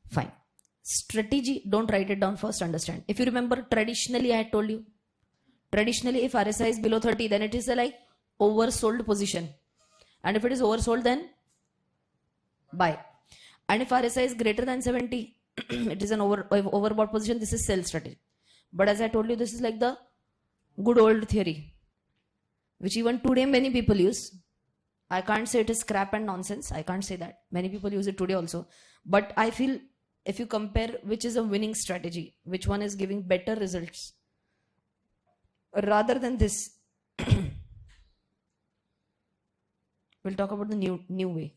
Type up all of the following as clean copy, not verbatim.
Fine. Strategy, don't write it down first, understand. If you remember, traditionally I had told you, traditionally if RSI is below 30, then it is a like oversold position. And if it is oversold, then buy. And if RSI is greater than 70, it is an overbought position, this is sell strategy. But as I told you, this is like the good old theory, which even today many people use. I can't say it is crap and nonsense. I can't say that. Many people use it today also. But I feel if you compare which is a winning strategy, which one is giving better results, rather than this, we'll talk about the new way.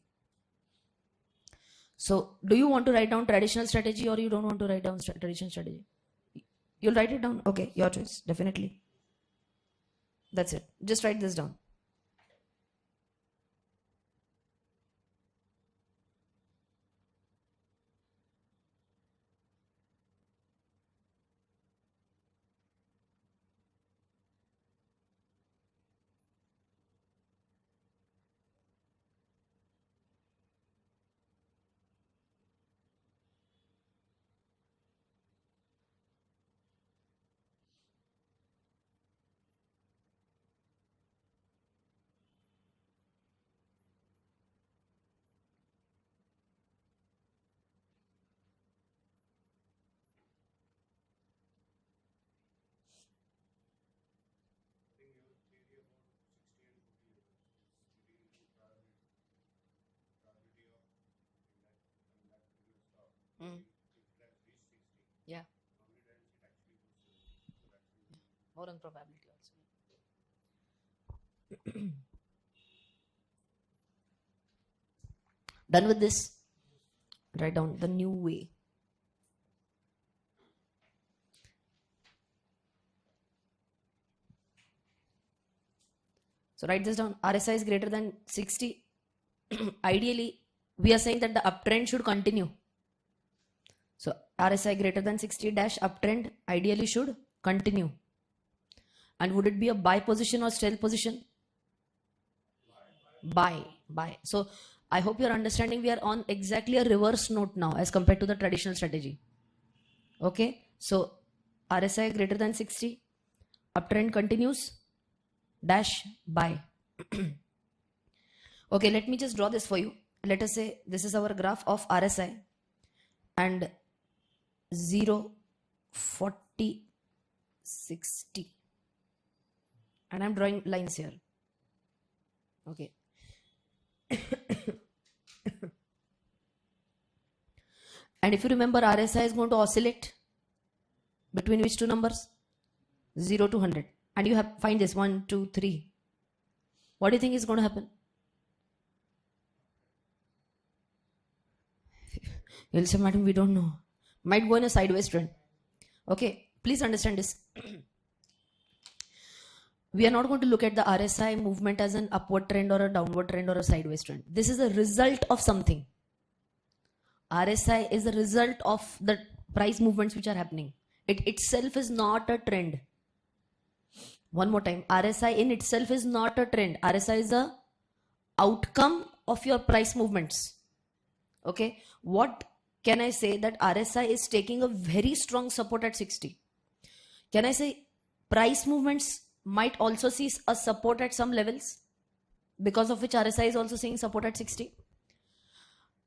So, do you want to write down traditional strategy or you don't want to write down traditional strategy? You'll write it down? Okay, your choice, definitely. That's it. Just write this down. Yeah. More on probability also. Done with this? Write down the new way. So write this down. RSI is greater than 60. Ideally, we are saying that the uptrend should continue. So RSI greater than 60 dash uptrend ideally should continue. And would it be a buy position or sell position? Buy. So I hope you're understanding we are on exactly a reverse note now as compared to the traditional strategy. Okay. So RSI greater than 60, uptrend continues, dash buy. Okay, let me just draw this for you. Let us say this is our graph of RSI and 0, 40, 60. And I'm drawing lines here. Okay. And if you remember, RSI is going to oscillate between which two numbers? 0 to 100. And you have find this 1, 2, 3. What do you think is going to happen? You'll say, madam, we don't know. Might go in a sideways trend. Okay, please understand this. We are not going to look at the RSI movement as an upward trend or a downward trend or a sideways trend. This is a result of something. RSI is a result of the price movements which are happening. It itself is not a trend. One more time, RSI in itself is not a trend. RSI is a outcome of your price movements. Okay, what can I say? That RSI is taking a very strong support at 60. Can I say price movements might also see a support at some levels, because of which RSI is also seeing support at 60?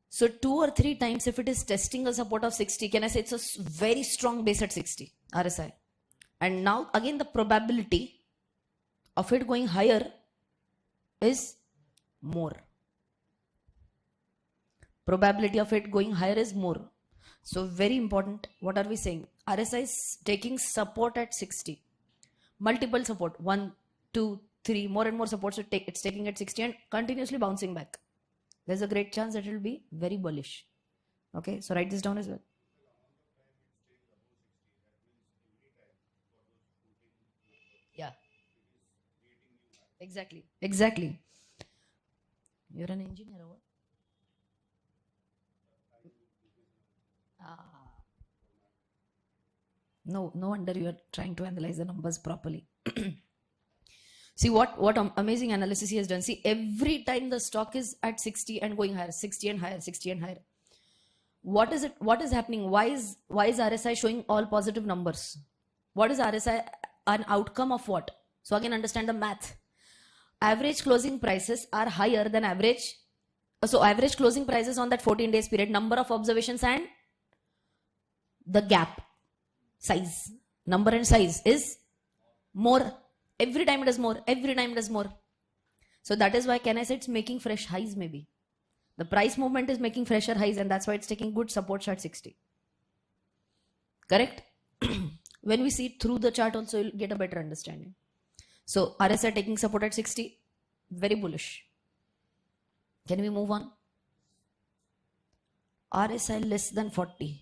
So 2 or 3 times if it is testing a support of 60, can I say it's a very strong base at 60 RSI? And now again the probability of it going higher is more. Probability of it going higher is more. So very important. What are we saying? RSI is taking support at 60. Multiple support. 1, 2, 3. More and more supports it's taking at 60 and continuously bouncing back. There's a great chance that it will be very bullish. Okay, so write this down as well. Yeah. Exactly. You're an engineer or what? No wonder you are trying to analyze the numbers properly. See what amazing analysis he has done. See, every time the stock is at 60 and going higher, 60 and higher, 60 and higher. What is it? What is happening? Why is RSI showing all positive numbers? What is RSI an outcome of what? So again, understand the math. Average closing prices are higher than average. So average closing prices on that 14 days period, number of observations and the gap size, number and size is more. Every time it is more. Every time it is more. So that is why can I say it's making fresh highs maybe. The price movement is making fresher highs and that's why it's taking good support at 60. Correct? When we see it through the chart also, you'll get a better understanding. So RSI taking support at 60, very bullish. Can we move on? RSI less than 40.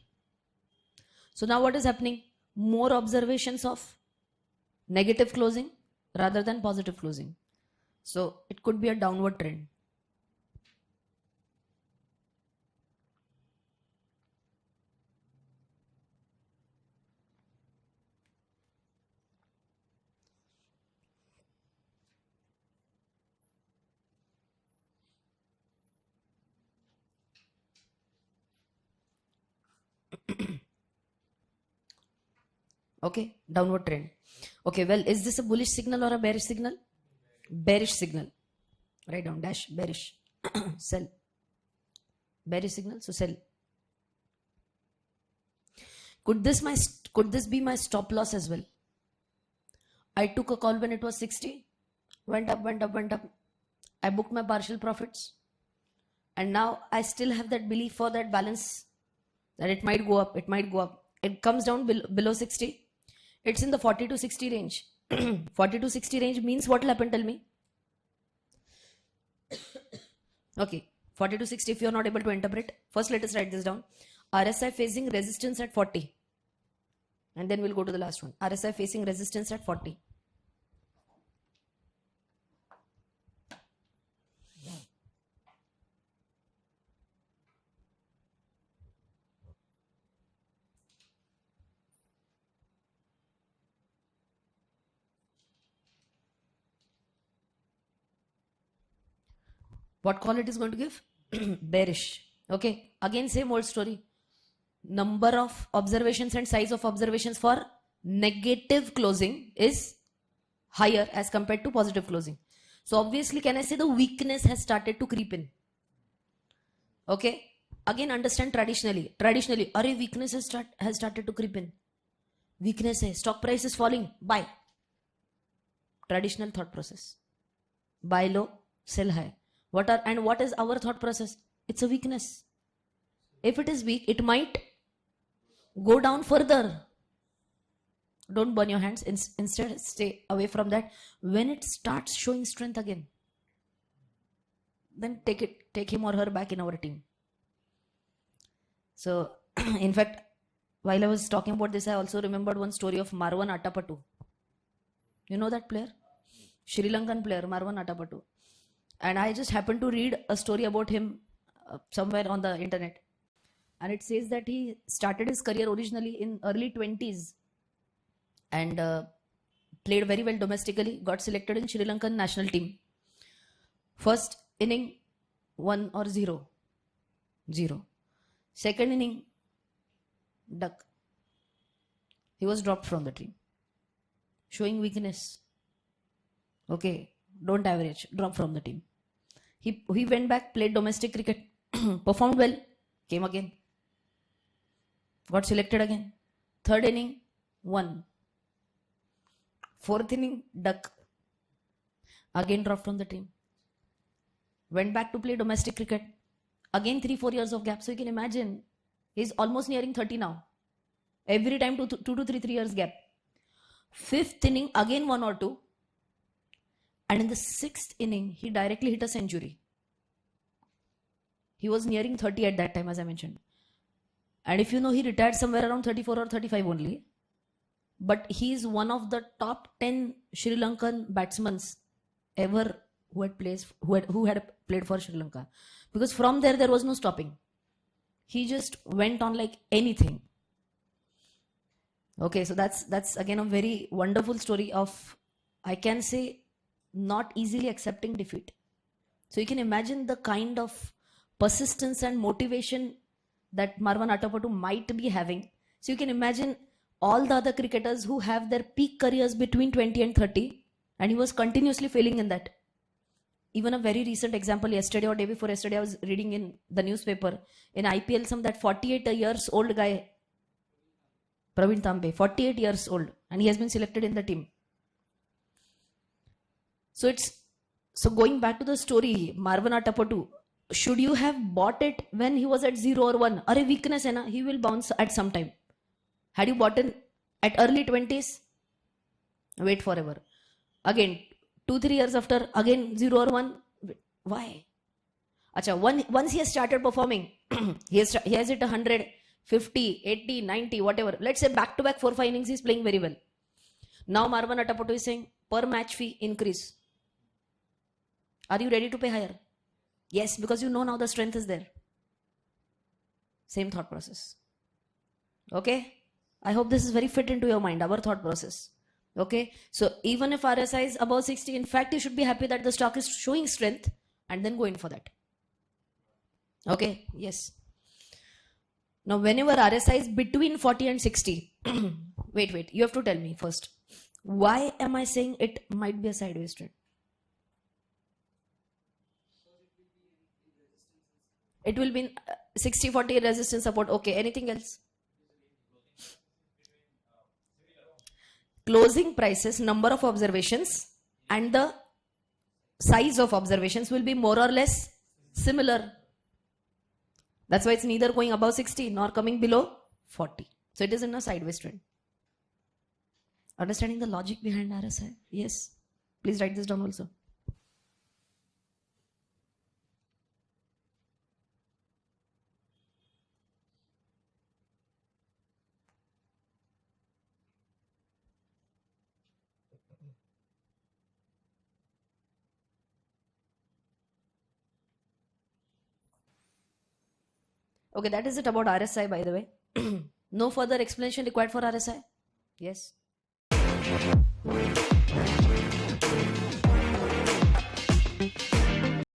So now what is happening? More observations of negative closing rather than positive closing. So it could be a downward trend. Okay, downward trend. Okay, well, is this a bullish signal or a bearish signal? Bearish signal. Write down dash, bearish. Sell. Bearish signal, so sell. Could this be my stop loss as well? I took a call when it was 60, went up, went up, went up. I booked my partial profits. And now I still have that belief for that balance that it might go up, it might go up. It comes down below 60. It's in the 40 to 60 range. 40 to 60 range means what will happen? Tell me. Okay, 40 to 60 if you're not able to interpret. First, let us write this down. RSI facing resistance at 40. And then we'll go to the last one. RSI facing resistance at 40. What call it is going to give? Bearish. Okay. Again, same old story. Number of observations and size of observations for negative closing is higher as compared to positive closing. So obviously, can I say the weakness has started to creep in? Okay. Again, understand traditionally. Array weakness has started to creep in. Weakness hai. Stock price is falling. Buy. Traditional thought process. Buy low, sell high. What is our thought process? It's a weakness. If it is weak, it might go down further. Don't burn your hands. Instead, stay away from that. When it starts showing strength again, then take him or her back in our team. So, in fact, while I was talking about this, I also remembered one story of Marwan Atapattu. You know that player? Sri Lankan player, Marwan Atapattu. And I just happened to read a story about him somewhere on the internet. And it says that he started his career originally in early 20s and played very well domestically, got selected in Sri Lankan national team. First inning, 1 or 0. Second inning, duck. He was dropped from the team, showing weakness. Okay, don't average, drop from the team. He went back, played domestic cricket, performed well, came again, got selected again. Third inning, 1. Fourth inning, duck. Again dropped from the team. Went back to play domestic cricket. Again 3-4 years of gap. So you can imagine, he's almost nearing 30 now. Every time 2 to 3 years gap. Fifth inning, again 1 or 2. And in the 6th inning, he directly hit a century. He was nearing 30 at that time, as I mentioned. And if you know, he retired somewhere around 34 or 35 only. But he is one of the top 10 Sri Lankan batsmen ever who had played for Sri Lanka. Because from there was no stopping. He just went on like anything. Okay, so that's again a very wonderful story of, I can say, not easily accepting defeat. So you can imagine the kind of persistence and motivation that Marwan Atapattu might be having. So you can imagine all the other cricketers who have their peak careers between 20 and 30, and he was continuously failing in that. Even a very recent example, yesterday or day before yesterday, I was reading in the newspaper, in IPL, some that 48 years old guy, Praveen Tambe, 48 years old, and he has been selected in the team. So going back to the story, Marwan Atapattu, should you have bought it when he was at 0 or 1? Are weakness hai na, he will bounce at some time. Had you bought it at early 20s? Wait forever. Again, 2-3 years after, again 0 or 1. Why? Acha, once he has started performing, he has hit 100, 50, 80, 90, whatever. Let's say back-to-back 4-5 innings, he's playing very well. Now Marwan Atapattu is saying, per match fee increase. Are you ready to pay higher? Yes, because you know now the strength is there. Same thought process. Okay? I hope this is very fit into your mind, our thought process. Okay? So even if RSI is above 60, in fact, you should be happy that the stock is showing strength and then go in for that. Okay? Yes. Now, whenever RSI is between 40 and 60, wait, you have to tell me first. Why am I saying it might be a sideways trend? It will be in 60-40 resistance support. Okay, anything else? Closing prices, number of observations, and the size of observations will be more or less similar. That's why it's neither going above 60 nor coming below 40. So it is in a sideways trend. Understanding the logic behind RSI? Yes. Please write this down also. Okay, that is it about RSI, by the way. No further explanation required for RSI? Yes.